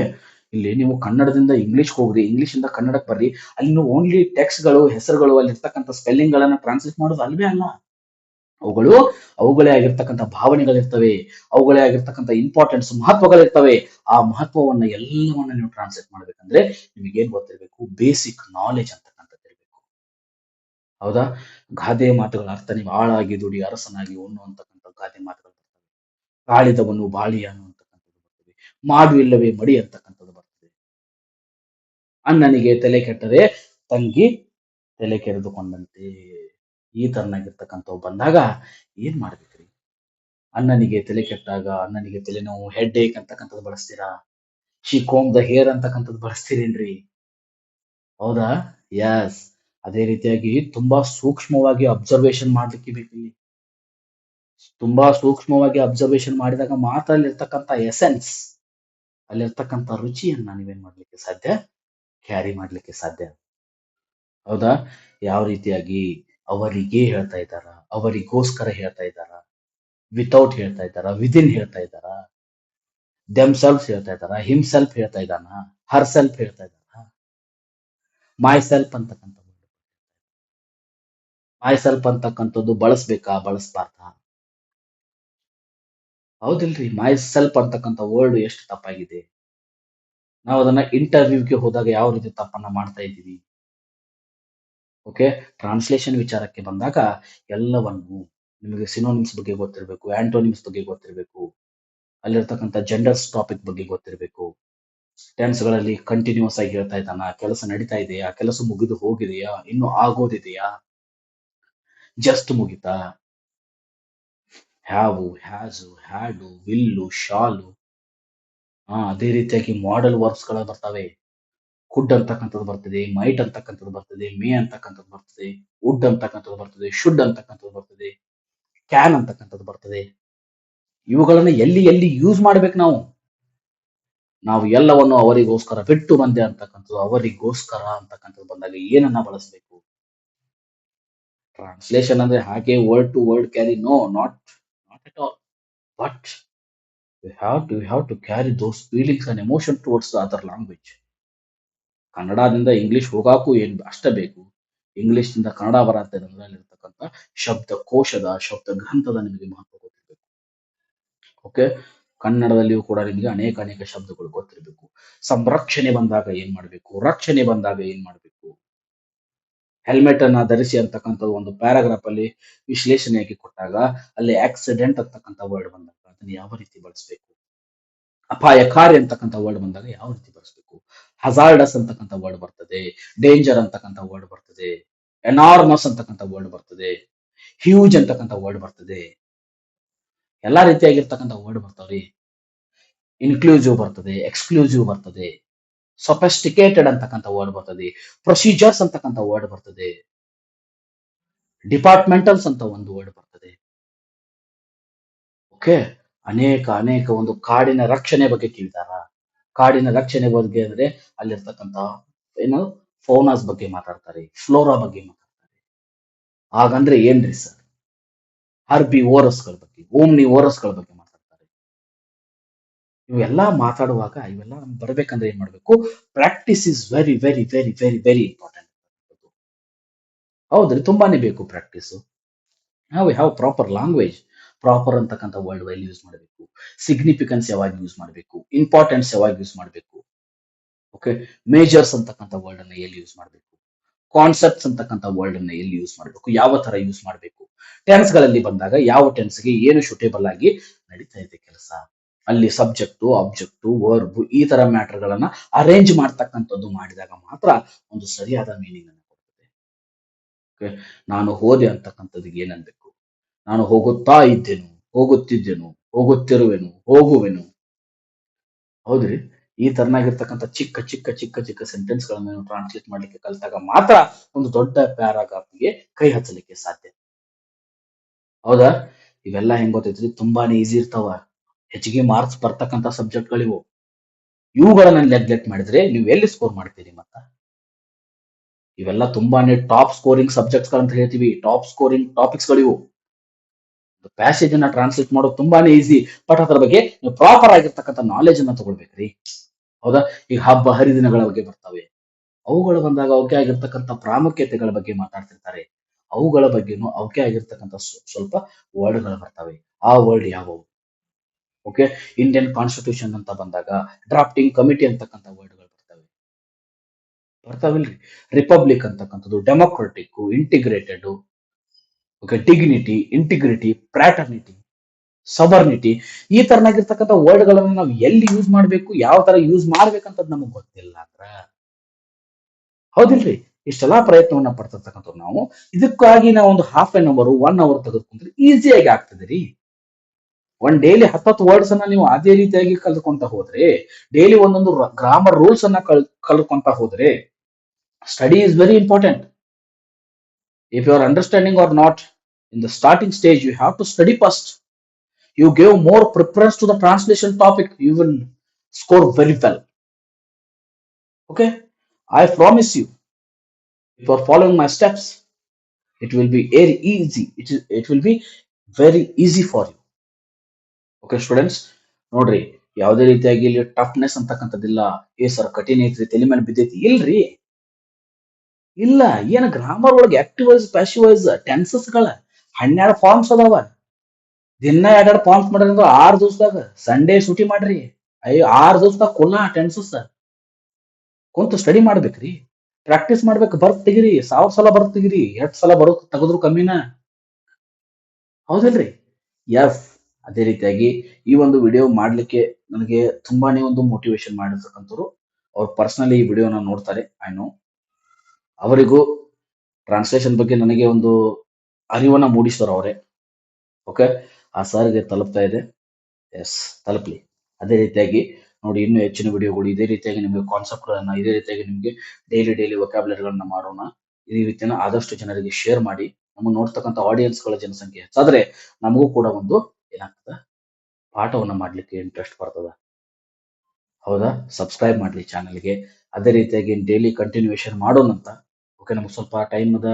ಇಲ್ಲಿ ನೀವು ಕನ್ನಡದಿಂದ ಇಂಗ್ಲಿಷ್ ಹೋಗ್ರಿ, ಇಂಗ್ಲಿಷ್ ಇಂದ ಕನ್ನಡಕ್ಕೆ ಬರ್ರಿ, ಅಲ್ಲಿ ನೀವು ಓನ್ಲಿ ಟೆಕ್ಸ್ಟ್ ಗಳು, ಹೆಸರುಗಳು, ಅಲ್ಲಿರ್ತಕ್ಕಂಥ ಸ್ಪೆಲ್ಲಿಂಗ್ ಗಳನ್ನ ಟ್ರಾನ್ಸ್ಲೇಟ್ ಮಾಡೋದು ಅಲ್ವೇ ಅಲ್ಲ. ಅವುಗಳು ಅವುಗಳೇ ಆಗಿರ್ತಕ್ಕಂಥ ಭಾವನೆಗಳಿರ್ತವೆ, ಅವುಗಳೇ ಆಗಿರ್ತಕ್ಕಂಥ ಇಂಪಾರ್ಟೆನ್ಸ್ ಮಹತ್ವಗಳಿರ್ತವೆ. ಆ ಮಹತ್ವವನ್ನ ಎಲ್ಲವನ್ನ ನೀವು ಟ್ರಾನ್ಸ್ಲೇಟ್ ಮಾಡ್ಬೇಕಂದ್ರೆ ನಿಮಗೆ ಏನ್ ಗೊತ್ತಿರಬೇಕು? ಬೇಸಿಕ್ ನಾಲೆಜ್ ಅಂತಕ್ಕಂಥದ್ದು ಇರಬೇಕು. ಹೌದಾ? ಗಾದೆ ಮಾತುಗಳ ಅರ್ಥ ನೀವು ಆಳಾಗಿ ದುಡಿ ಅರಸನಾಗಿ ಉಣ್ಣು ಅಂತಕ್ಕಂಥ ಗಾದೆ ಮಾತುಗಳು ಬರ್ತವೆ. ಆಳಿದವನು ಬಾಳಿಯ ಅನ್ನುವಂತಕ್ಕಂಥದ್ದು ಬರ್ತದೆ. ಮಾಡು ಇಲ್ಲವೇ ಮಡಿ ಅಂತಕ್ಕಂಥದ್ದು ಬರ್ತದೆ. ಅಣ್ಣನಿಗೆ ತಲೆ ಕೆಟ್ಟರೆ ತಂಗಿ ತಲೆ ಕೆರೆದುಕೊಂಡಂತೆ. ಈ ತರನಾಗಿರ್ತಕ್ಕಂಥವು ಬಂದಾಗ ಏನ್ ಮಾಡ್ಬೇಕ್ರಿ? ಅಣ್ಣನಿಗೆ ತಲೆ ಕೆಟ್ಟಾಗ ಅಣ್ಣನಿಗೆ ತಲೆನೋವು, ಹೆಡ್ ಏಕ್ ಅಂತಕ್ಕಂಥದ್ದು ಬಳಸ್ತೀರಾ? ಶಿ ಕೋಮ್ ದ ಹೇರ್ ಅಂತಕ್ಕಂಥದ್ದು ಬಳಸ್ತೀರೇನ್ರಿ? ಹೌದಾ? ಯಸ್. ಅದೇ ರೀತಿಯಾಗಿ ತುಂಬಾ ಸೂಕ್ಷ್ಮವಾಗಿ ಅಬ್ಸರ್ವೇಷನ್ ಮಾಡ್ಲಿಕ್ಕೆ ಬೇಕು ಇಲ್ಲಿ. ತುಂಬಾ ಸೂಕ್ಷ್ಮವಾಗಿ ಅಬ್ಸರ್ವೇಷನ್ ಮಾಡಿದಾಗ ಮಾತ್ರ ಅಲ್ಲಿರ್ತಕ್ಕಂಥ ಎಸೆನ್ಸ್, ಅಲ್ಲಿರ್ತಕ್ಕಂಥ ರುಚಿಯನ್ನ ನೀವೇನ್ ಮಾಡ್ಲಿಕ್ಕೆ ಸಾಧ್ಯ? ಕ್ಯಾರಿ ಮಾಡ್ಲಿಕ್ಕೆ ಸಾಧ್ಯ. ಹೌದಾ? ಯಾವ ರೀತಿಯಾಗಿ ಅವರಿಗೆ ಹೇಳ್ತಾ ಇದ್ದಾರ, ಅವರಿಗೋಸ್ಕರ ಹೇಳ್ತಾ ಇದ್ದಾರ, ವಿತೌಟ್ ಹೇಳ್ತಾ ಇದ್ದಾರ, ವಿದಿನ್ ಹೇಳ್ತಾ ಇದ್ದಾರ, ದೆಮ್ ಸೆಲ್ಫ್ ಹೇಳ್ತಾ ಇದ್ದಾರ, ಹಿಮ್ ಸೆಲ್ಫ್ ಹೇಳ್ತಾ ಇದ್ದಾನ, ಹರ್ ಸೆಲ್ಫ್ ಹೇಳ್ತಾ ಇದ್ದಾರ, ಮೈ ಸೆಲ್ಫ್ ಅಂತಕ್ಕಂಥ ಮೈ ಸೆಲ್ಫ್ ಅಂತಕ್ಕಂಥದ್ದು ಬಳಸ್ಬೇಕಾ ಬಳಸ್ಬಾರ್ದಾ? ಹೌದಿಲ್ರಿ? ಮೈ ಸೆಲ್ಫ್ ಅಂತಕ್ಕಂಥ ವರ್ಡ್ ಎಷ್ಟು ತಪ್ಪಾಗಿದೆ. ನಾವು ಅದನ್ನ ಇಂಟರ್ವ್ಯೂಗೆ ಹೋದಾಗ ಯಾವ ರೀತಿ ತಪ್ಪನ್ನ ಮಾಡ್ತಾ ಇದ್ದೀವಿ. ಓಕೆ, ಟ್ರಾನ್ಸ್ಲೇಷನ್ ವಿಚಾರಕ್ಕೆ ಬಂದಾಗ ಎಲ್ಲವನ್ನು ನಿಮಗೆ ಸಿನೋನಿಮ್ಸ್ ಬಗ್ಗೆ ಗೊತ್ತಿರಬೇಕು, ಆಂಟೋನಿಮ್ಸ್ ಬಗ್ಗೆ ಗೊತ್ತಿರಬೇಕು, ಅಲ್ಲಿರ್ತಕ್ಕಂಥ ಜೆಂಡರ್ಸ್ ಟಾಪಿಕ್ ಬಗ್ಗೆ ಗೊತ್ತಿರಬೇಕು. ಟೆನ್ಸ್ ಗಳಲ್ಲಿ ಕಂಟಿನ್ಯೂಸ್ ಆಗಿ ಹೇಳ್ತಾ ಇದ್ದಾನ, ಕೆಲಸ ನಡೀತಾ ಇದೆಯಾ, ಕೆಲಸ ಮುಗಿದು ಹೋಗಿದೆಯಾ, ಇನ್ನು ಆಗೋದಿದೆಯಾ, ಜಸ್ಟ್ ಮುಗಿತಾ, ಹ್ಯಾವು, ಹ್ಯಾಸು, ಹ್ಯಾಡು, ವಿಲ್ಲು, ಶಾಲು. ಅದೇ ರೀತಿಯಾಗಿ ಮಾಡೆಲ್ ವರ್ಕ್ಸ್ ಗಳು ಬರ್ತವೆ. ಕುಡ್ ಅಂತಕ್ಕಂಥದ್ದು ಬರ್ತದೆ, ಮೈಟ್ ಅಂತಕ್ಕಂಥದ್ದು ಬರ್ತದೆ, ಮೇ ಅಂತಕ್ಕಂಥದ್ದು ಬರ್ತದೆ, ವುಡ್ ಅಂತಕ್ಕಂಥದ್ದು ಬರ್ತದೆ, ಶುಡ್ ಅಂತಕ್ಕಂಥದ್ದು ಬರ್ತದೆ, ಕ್ಯಾನ್ ಅಂತಕ್ಕಂಥದ್ದು ಬರ್ತದೆ. ಇವುಗಳನ್ನ ಎಲ್ಲಿ ಎಲ್ಲಿ ಯೂಸ್ ಮಾಡ್ಬೇಕು ನಾವು? ನಾವು ಎಲ್ಲವನ್ನು ಅವರಿಗೋಸ್ಕರ ಬಿಟ್ಟು ಬಂದೆ ಅಂತಕ್ಕಂಥದ್ದು, ಅವರಿಗೋಸ್ಕರ ಅಂತಕ್ಕಂಥದ್ದು ಬಂದಾಗ ಏನನ್ನ ಬಳಸಬೇಕು? ಟ್ರಾನ್ಸ್ಲೇಷನ್ ಅಂದ್ರೆ ಹಾಗೆ word to word carry, no, not at all. But you have to carry those feelings and emotion towards the other language. ಕನ್ನಡದಿಂದ ಇಂಗ್ಲಿಷ್ ಹೋಗಾಕು ಏನ್ ಅಷ್ಟೇ ಬೇಕು. ಇಂಗ್ಲಿಷ್ ನಿಂದ ಕನ್ನಡ ಬರತ್ತೆ ಅಂದ್ರೆ ಅಲ್ಲಿರ್ತಕ್ಕಂಥ ಶಬ್ದಕೋಶದ, ಶಬ್ದ ಗ್ರಂಥದ ನಿಮಗೆ ಮಹತ್ವ ಗೊತ್ತಿರಬೇಕು. ಓಕೆ, ಕನ್ನಡದಲ್ಲಿಯೂ ಕೂಡ ನಿಮಗೆ ಅನೇಕ ಅನೇಕ ಶಬ್ದಗಳು ಗೊತ್ತಿರಬೇಕು. ಸಂರಕ್ಷಣೆ ಬಂದಾಗ ಏನ್ ಮಾಡ್ಬೇಕು, ರಕ್ಷಣೆ ಬಂದಾಗ ಏನ್ ಮಾಡ್ಬೇಕು, ಹೆಲ್ಮೆಟ್ ಅನ್ನ ಧರಿಸಿ ಅಂತಕ್ಕಂಥ ಒಂದು ಪ್ಯಾರಾಗ್ರಾಫ್ ಅಲ್ಲಿ ವಿಶ್ಲೇಷಣೆಯಾಗಿ ಕೊಟ್ಟಾಗ ಅಲ್ಲಿ ಆಕ್ಸಿಡೆಂಟ್ ಅಂತಕ್ಕಂಥ ವರ್ಡ್ ಬಂದಾಗ ಅದನ್ನ ಯಾವ ರೀತಿ ಬಳಸಬೇಕು, ಅಪಾಯಕಾರಿ ಅಂತಕ್ಕಂಥ ವರ್ಡ್ ಬಂದಾಗ ಯಾವ ರೀತಿ ಬಳಸಬೇಕು, ಹಜಾರ್ಡಸ್ ಅಂತಕ್ಕಂಥ ವರ್ಡ್ ಬರ್ತದೆ, ಡೇಂಜರ್ ಅಂತಕ್ಕಂಥ ವರ್ಡ್ ಬರ್ತದೆ, ಎನಾರ್ಮಸ್ ಅಂತಕ್ಕಂಥ ವರ್ಡ್ ಬರ್ತದೆ, ಹ್ಯೂಜ್ ಅಂತಕ್ಕಂಥ ವರ್ಡ್ ಬರ್ತದೆ, ಎಲ್ಲಾ ರೀತಿಯಾಗಿರ್ತಕ್ಕಂಥ ವರ್ಡ್ ಬರ್ತಾವ್ರಿ. ಇನ್ಕ್ಲೂಸಿವ್ ಬರ್ತದೆ, ಎಕ್ಸ್ಕ್ಲೂಸಿವ್ ಬರ್ತದೆ, ಸೊಫೆಸ್ಟಿಕೇಟೆಡ್ ಅಂತಕ್ಕಂಥ ವರ್ಡ್ ಬರ್ತದೆ, ಪ್ರೊಸೀಜರ್ಸ್ ಅಂತಕ್ಕಂಥ ವರ್ಡ್ ಬರ್ತದೆ, ಡಿಪಾರ್ಟ್ಮೆಂಟಲ್ಸ್ ಅಂತ ಒಂದು ವರ್ಡ್ ಬರ್ತದೆ. ಓಕೆ, ಅನೇಕ ಅನೇಕ ಒಂದು ಕಾಡಿನ ರಕ್ಷಣೆ ಬಗ್ಗೆ ಕೇಳ್ತಾರ. ಕಾಡಿನ ರಕ್ಷಣೆ ಬಗ್ಗೆ ಅಂದ್ರೆ ಅಲ್ಲಿರ್ತಕ್ಕಂಥ ಏನು ಫೌನಾಸ್ ಬಗ್ಗೆ ಮಾತಾಡ್ತಾರೆ, ಫ್ಲೋರಾ ಬಗ್ಗೆ ಮಾತಾಡ್ತಾರೆ. ಹಾಗಂದ್ರೆ ಏನ್ರಿ ಸರ್? ಹರ್ಬಿ ಓರಸ್ಗಳ ಬಗ್ಗೆ, ಓಮ್ನಿ ಓರಸ್ಗಳ ಬಗ್ಗೆ ಮಾತಾಡ್ತಾರೆ. ಇವೆಲ್ಲ ಮಾತಾಡುವಾಗ ಇವೆಲ್ಲ ನಮ್ಗೆ ಬರ್ಬೇಕಂದ್ರೆ ಏನ್ ಮಾಡ್ಬೇಕು? Practice is very very very very very important. ಹೌದ್ರಿ, ತುಂಬಾನೇ ಬೇಕು ಪ್ರಾಕ್ಟೀಸ್. ನಾವು ಹ್ಯಾವ್ ಪ್ರಾಪರ್ ಲ್ಯಾಂಗ್ವೇಜ್. ಪ್ರಾಪರ್ ಅಂತಕ್ಕಂಥ ವರ್ಡ್ ಎಲ್ಲಿ ಯೂಸ್ ಮಾಡಬೇಕು, ಸಿಗ್ನಿಫಿಕೆನ್ಸ್ ಯಾವಾಗ ಯೂಸ್ ಮಾಡಬೇಕು, ಇಂಪಾರ್ಟೆನ್ಸ್ ಯಾವಾಗ ಯೂಸ್ ಮಾಡಬೇಕು, ಓಕೆ, ಮೇಜರ್ಸ್ ಅಂತಕ್ಕಂಥ ವರ್ಡ್ ಅನ್ನ ಎಲ್ಲಿ ಯೂಸ್ ಮಾಡಬೇಕು, ಕಾನ್ಸೆಪ್ಟ್ಸ್ ಅಂತಕ್ಕಂಥ ವರ್ಡ್ ಅನ್ನ ಎಲ್ಲಿ ಯೂಸ್ ಮಾಡಬೇಕು, ಯಾವ ತರ ಯೂಸ್ ಮಾಡಬೇಕು, ಟೆನ್ಸ್ ಗಳಲ್ಲಿ ಬಂದಾಗ ಯಾವ ಟೆನ್ಸ್ಗೆ ಏನು ಸೂಟೇಬಲ್ ಆಗಿ ನಡೀತಾ ಇದೆ ಕೆಲಸ, ಅಲ್ಲಿ ಸಬ್ಜೆಕ್ಟು ಆಬ್ಜೆಕ್ಟು ವರ್ಬ್ ಈ ತರ ಮ್ಯಾಟರ್ ಗಳನ್ನ ಅರೇಂಜ್ ಮಾಡ್ತಕ್ಕಂಥದ್ದು ಮಾಡಿದಾಗ ಮಾತ್ರ ಒಂದು ಸರಿಯಾದ ಮೀನಿಂಗ್ ಅನ್ನು ಕೊಡ್ತದೆ. ಓಕೆ, ನಾನು ಹೋದೆ ಅಂತಕ್ಕಂಥದ್ದು ಏನನ್ಬೇಕು, ನಾನು ಹೋಗುತ್ತಾ ಇದ್ದೆನು, ಹೋಗುತ್ತಿದ್ದೆನು, ಹೋಗುತ್ತಿರುವೆನು, ಹೋಗುವೆನು. ಹೌದ್ರಿ, ಈ ತರನಾಗಿರ್ತಕ್ಕಂಥ ಚಿಕ್ಕ ಚಿಕ್ಕ ಚಿಕ್ಕ ಚಿಕ್ಕ ಸೆಂಟೆನ್ಸ್ ಗಳನ್ನ ನೀವು ಟ್ರಾನ್ಸ್ಲೇಟ್ ಮಾಡ್ಲಿಕ್ಕೆ ಕಲಿತಾಗ ಮಾತ್ರ ಒಂದು ದೊಡ್ಡ ಪ್ಯಾರಾಗ್ರಾಫ್ಗೆ ಕೈ ಹಚ್ಚಲಿಕ್ಕೆ ಸಾಧ್ಯ. ಹೌದಾ, ಇವೆಲ್ಲ ಹೆಂಗ್ ಗೊತ್ತೈತ್ರಿ, ತುಂಬಾನೇ ಈಸಿ ಇರ್ತಾವ, ಹೆಚ್ಚಿಗೆ ಮಾರ್ಕ್ಸ್ ಬರ್ತಕ್ಕಂಥ ಸಬ್ಜೆಕ್ಟ್ ಗಳಿವು. ಇವುಗಳನ್ನ ನೆಗ್ಲೆಕ್ಟ್ ಮಾಡಿದ್ರೆ ನೀವು ಎಲ್ಲಿ ಸ್ಕೋರ್ ಮಾಡ್ತೀರಿ ಮತ್ತ? ಇವೆಲ್ಲ ತುಂಬಾನೇ ಟಾಪ್ ಸ್ಕೋರಿಂಗ್ ಸಬ್ಜೆಕ್ಟ್ಸ್ ಗಳಂತ ಹೇಳ್ತೀವಿ, ಟಾಪ್ ಸ್ಕೋರಿಂಗ್ ಟಾಪಿಕ್ಸ್ ಗಳಿವು. ಪ್ಯಾಸೇಜ್ ಅನ್ನ ಟ್ರಾನ್ಸ್ಲೇಟ್ ಮಾಡೋದು ತುಂಬಾನೇ ಈಸಿ, ಬಟ್ ಅದ್ರ ಬಗ್ಗೆ ನೀವು ಪ್ರಾಪರ್ ಆಗಿರ್ತಕ್ಕಂಥ ನಾಲೆಜ್ ಅನ್ನ ತಗೊಳ್ಬೇಕ್ರಿ. ಹೌದಾ, ಈಗ ಹಬ್ಬ ಹರಿದಿನಗಳ ಬಗ್ಗೆ ಬರ್ತವೆ, ಅವುಗಳು ಬಂದಾಗ ಅವಕ್ಕೆ ಆಗಿರ್ತಕ್ಕಂಥ ಪ್ರಾಮುಖ್ಯತೆಗಳ ಬಗ್ಗೆ ಮಾತಾಡ್ತಿರ್ತಾರೆ, ಅವುಗಳ ಬಗ್ಗೆನೂ ಅವಕ್ಕೆ ಆಗಿರ್ತಕ್ಕಂಥ ಸ್ವಲ್ಪ ವರ್ಡ್ಗಳು ಬರ್ತವೆ. ಆ ವರ್ಡ್ ಯಾವುವು? ಓಕೆ, ಇಂಡಿಯನ್ ಕಾನ್ಸ್ಟಿಟ್ಯೂಷನ್ ಅಂತ ಬಂದಾಗ ಡ್ರಾಫ್ಟಿಂಗ್ ಕಮಿಟಿ ಅಂತಕ್ಕಂಥ ವರ್ಡ್ಗಳು ಬರ್ತಾವಿಲ್ರಿ. ರಿಪಬ್ಲಿಕ್ ಅಂತಕ್ಕಂಥದ್ದು, democratic, integrated, okay, dignity, integrity, fraternity, sovereignty, ಈ ತರನಾಗಿರ್ತಕ್ಕಂಥ ವರ್ಡ್ ಗಳನ್ನ ನಾವು ಎಲ್ಲಿ ಯೂಸ್ ಮಾಡ್ಬೇಕು, ಯಾವ ತರ ಯೂಸ್ ಮಾಡ್ಬೇಕಂತ ನಮಗ್ ಗೊತ್ತಿಲ್ಲ ಅಂದ್ರ, ಹೌದಿಲ್ರಿ, ಇಷ್ಟೆಲ್ಲಾ ಪ್ರಯತ್ನವನ್ನ ಪಡ್ತಿರ್ತಕ್ಕಂಥ ನಾವು ಇದಕ್ಕಾಗಿ ನಾವು ಒಂದು ಹಾಫ್ ಎನ್ ಅವರ್ 1 ಅವರ್ ತೆಗೆದುಕೊಂಡ್ರೆ ಈಸಿಯಾಗಿ ಆಗ್ತದೆ ರೀ. ಒಂದ್ ಡೈಲಿ 10 ವರ್ಡ್ಸ್ ಅನ್ನ ನೀವು ಅದೇ ರೀತಿಯಾಗಿ ಕಲ್ತ್ಕೊಂತ ಹೋದ್ರೆ, ಡೈಲಿ ಒಂದೊಂದು ಗ್ರಾಮರ್ ರೂಲ್ಸ್ ಅನ್ನ ಕಲ್ತ್ಕೊಂತ ಹೋದ್ರೆ, study is very important. If you are understanding or not, in the starting stage you have to study first. You give more preference to the translation topic, you will score very well. Okay, I promise you, if you are following my steps, it will be very easy, it will be very easy for you. Okay students, ನೋಡ್ರಿ, ಯಾವುದೇ ರೀತಿಯಾಗಿ ಇಲ್ಲಿ toughness ಅಂತಕ್ಕಂಥದ್ದಿಲ್ಲ, ಏ sir ಕಠಿಣ ಐತ್ರಿ, ತಲೆ ಮೇಲೆ ಬಿದ್ದೈತಿ, ಇಲ್ರಿ, ಇಲ್ಲ. ಏನ ಗ್ರಾಮರ್ ಒಳಗೆ active voice, passive voice, tenses ಗಳ 12 ಫಾರ್ಮ್ಸ್ ಅದಾವ. ದಿನ 2 ಫಾರ್ಮ್ಸ್ ಮಾಡಿದ್ರೆ 6 ದಿವಸದಾಗ, ಸಂಡೇ ಸೂಟಿ ಮಾಡ್ರಿ, 6 ದಿವಸದಾಗ ಕುಲ್ಲ ಟೆನ್ಸಸ್ ಕುಂತು ಸ್ಟಡಿ ಮಾಡ್ಬೇಕ್ರಿ, ಪ್ರಾಕ್ಟೀಸ್ ಮಾಡ್ಬೇಕು. ಬರ್ತ್ ತೆಗಿರಿ, 1000 ಸಲ ಬರ್ತ್ ತೆಗಿರಿ, 2 ಸಲ ಬರೋ ತೆಗೆದ್ರು ಕಮ್ಮಿನ, ಹೌದಿಲ್ರಿ? ಎಸ್, ಅದೇ ರೀತಿಯಾಗಿ ಈ ಒಂದು ವಿಡಿಯೋ ಮಾಡ್ಲಿಕ್ಕೆ ನನಗೆ ತುಂಬಾನೇ ಒಂದು ಮೋಟಿವೇಶನ್ ಮಾಡಿರ್ತಕ್ಕಂಥವ್ರು ಅವ್ರು ಪರ್ಸನಲಿ ಈ ವಿಡಿಯೋನ ನೋಡ್ತಾರೆ, ಐ ನೋ. ಅವರಿಗೂ ಟ್ರಾನ್ಸ್ಲೇಷನ್ ಬಗ್ಗೆ ನನಗೆ ಒಂದು ಅರಿವನ್ನ ಮೂಡಿಸಿದ್ರು ಅವರೇ. ಓಕೆ, ಆ ಸರ್ಗೆ ತಲುಪ್ತಾ ಇದೆ, ಎಸ್, ತಲುಪಲಿ. ಅದೇ ರೀತಿಯಾಗಿ ನೋಡಿ, ಇನ್ನೂ ಹೆಚ್ಚಿನ ವಿಡಿಯೋಗಳು ಇದೇ ರೀತಿಯಾಗಿ ನಿಮಗೆ ಕಾನ್ಸೆಪ್ಟ್ ಗಳನ್ನ, ಇದೇ ರೀತಿಯಾಗಿ ನಿಮಗೆ ಡೈಲಿ ವೊಕ್ಯಾಬ್ಯುಲರಿಗಳನ್ನ ಮಾಡೋಣ. ಈ ರೀತಿನ ಆದಷ್ಟು ಜನರಿಗೆ ಶೇರ್ ಮಾಡಿ. ನಮ್ಮ ನೋಡ್ತಕ್ಕಂಥ ಆಡಿಯನ್ಸ್ ಗಳ ಜನಸಂಖ್ಯೆ ಹೆಚ್ಚಾದ್ರೆ ನಮಗೂ ಕೂಡ ಒಂದು ಏನಾಗ್ತದ, ಪಾಠವನ್ನ ಮಾಡ್ಲಿಕ್ಕೆ ಇಂಟ್ರೆಸ್ಟ್ ಬರ್ತದ. ಹೌದಾ, ಸಬ್ಸ್ಕ್ರೈಬ್ ಮಾಡ್ಲಿ ಚಾನಲ್ಗೆ. ಅದೇ ರೀತಿಯಾಗಿ ಡೈಲಿ ಕಂಟಿನ್ಯೂಷನ್ ಮಾಡೋಣಂತ. ಓಕೆ, ನಮ್ಗೆ ಸ್ವಲ್ಪ ಟೈಮದ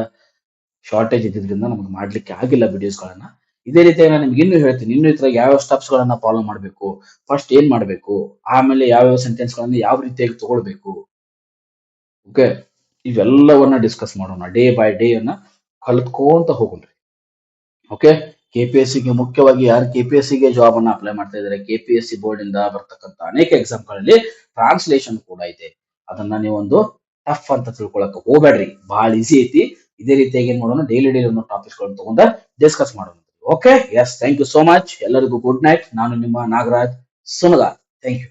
ಶಾರ್ಟೇಜ್ ಇದ್ದಿದ್ರಿಂದ ನಮ್ಗೆ ಮಾಡ್ಲಿಕ್ಕೆ ಆಗಿಲ್ಲ ವಿಡಿಯೋಸ್ ಗಳನ್ನ. ಇದೇ ರೀತಿಯಾಗಿ ನಾನು ನಿಮ್ಗೆ ಇನ್ನೂ ಹೇಳ್ತೀನಿ, ಇನ್ನೂ ಇತರ ಯಾವ ಸ್ಟೆಪ್ಸ್ ಗಳನ್ನ ಫಾಲೋ ಮಾಡಬೇಕು, ಫಸ್ಟ್ ಏನ್ ಮಾಡಬೇಕು, ಆಮೇಲೆ ಯಾವ ಸೆಂಟೆನ್ಸ್ ಗಳನ್ನ ಯಾವ ರೀತಿಯಾಗಿ ತಗೊಳ್ಬೇಕು, ಓಕೆ, ಇವೆಲ್ಲವನ್ನ ಡಿಸ್ಕಸ್ ಮಾಡೋಣ. ಡೇ ಬೈ ಡೇ ಅನ್ನ ಕಲ್ತ್ಕೊಂತ ಹೋಗೋಣ. ಓಕೆ, KPSC ಗೆ ಮುಖ್ಯವಾಗಿ ಯಾರು KPSC ಗೆ ಜಾಬ್ ಅನ್ನ ಅಪ್ಲೈ ಮಾಡ್ತಾ ಇದ್ದಾರೆ, KPSC ಬೋರ್ಡ್ ಇಂದ ಬರ್ತಕ್ಕಂಥ ಅನೇಕ ಎಕ್ಸಾಮ್ ಗಳಲ್ಲಿ ಟ್ರಾನ್ಸ್ಲೇಷನ್ ಕೂಡ ಇದೆ. ಅದನ್ನ ನೀವು ಒಂದು ಟಫ್ ಅಂತ ತಿಳ್ಕೊಳಕ್ ಹೋಗ್ಬೇಡ್ರಿ, ಬಹಳ ಈಸಿ ಐತಿ. ಇದೇ ರೀತಿಯಾಗಿ ಏನ್ ಮಾಡೋಣ, ಡೈಲಿ ಒಂದು ಟಾಪಿಕ್ಸ್ ಗಳನ್ನ ತಗೊಂಡ ಡಿಸ್ಕಸ್ ಮಾಡೋಣ. Okay, yes, thank you so much. ಎಲ್ಲರಿಗೂ ಗುಡ್ ನೈಟ್. ನಾನು ನಿಮ್ಮ ನಾಗರಾಜ್ ಸುನಗಾರ್. Thank you.